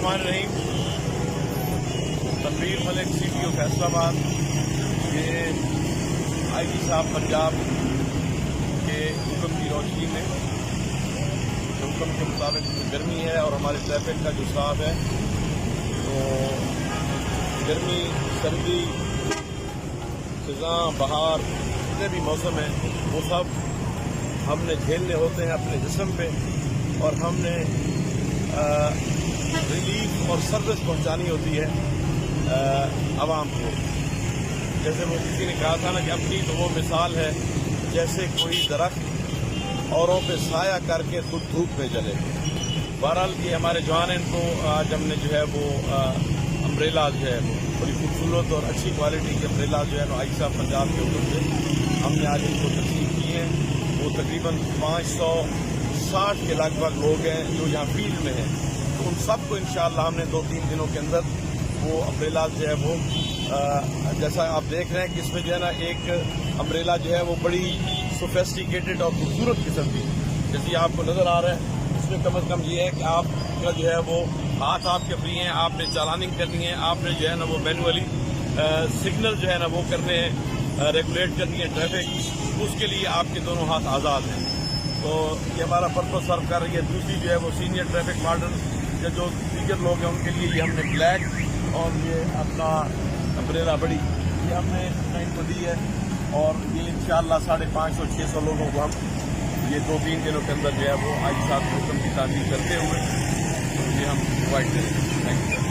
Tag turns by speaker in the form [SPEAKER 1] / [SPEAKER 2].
[SPEAKER 1] الرحمن الرحیم. تنویر ملک CTO فیصل آباد. یہ IG صاحب پنجاب کے حکم کی روشنی میں حکم کے مطابق گرمی ہے اور ہمارے ٹریفک کا جو اسٹاف ہے تو گرمی سردی خزاں بہار جتنے بھی موسم ہیں وہ سب ہم نے جھیلنے ہوتے ہیں اپنے جسم پہ اور ہم نے ریلیف اور سروس پہنچانی ہوتی ہے عوام کو. جیسے وہ کسی نے کہا تھا نا کہ اپنی تو وہ مثال ہے جیسے کوئی درخت اوروں پہ سایہ کر کے خود دھوپ میں جلے. بہرحال یہ ہمارے جوان ہیں, ان کو آج ہم نے جو ہے وہ امبریلا جو ہے وہ بڑی خوبصورت اور اچھی کوالٹی کے امبریلا جو ہے نا IG صاحب پنجاب کے حکم سے ہم نے آج ان کو تقسیم کیے ہیں. وہ تقریباً 560 کے لگ بھگ لوگ ہیں جو یہاں فیلڈ میں ہیں. تو ان سب کو انشاءاللہ ہم نے 2-3 دنوں کے اندر وہ امبریلا جو ہے وہ جیسا آپ دیکھ رہے ہیں کہ اس میں جو ہے نا ایک امبریلا جو ہے وہ بڑی سوفیسٹیکیٹڈ اور خوبصورت قسم کی جیسے آپ کو نظر آ رہا ہے. اس میں کم از کم یہ ہے کہ آپ کا جو ہے وہ ہاتھ آپ کے فری ہیں, آپ نے چالاننگ کرنی ہے, آپ نے جو ہے نا وہ مینولی سگنل جو ہے نا وہ کرنے ہیں, ریگولیٹ کرنی ہے ٹریفک. اس کے لیے آپ کے دونوں ہاتھ آزاد ہیں. تو یہ ہمارا پرپز سرو کر رہی ہے. دوسری جو ہے وہ سینئر ٹریفک وارڈن یا جو دیگر لوگ ہیں ان کے لیے یہ ہم نے بلیک اور یہ اپنا امبریلا بڑی یہ ہم نے ان کو دی ہے اور یہ انشاءاللہ 550-600 لوگوں کو ہم یہ 2-3 دنوں کے اندر جو ہے وہ IG صاحب کے حکم کی تعمیل کرتے ہوئے یہ ہم پرووائڈ کریں گے. Thank you.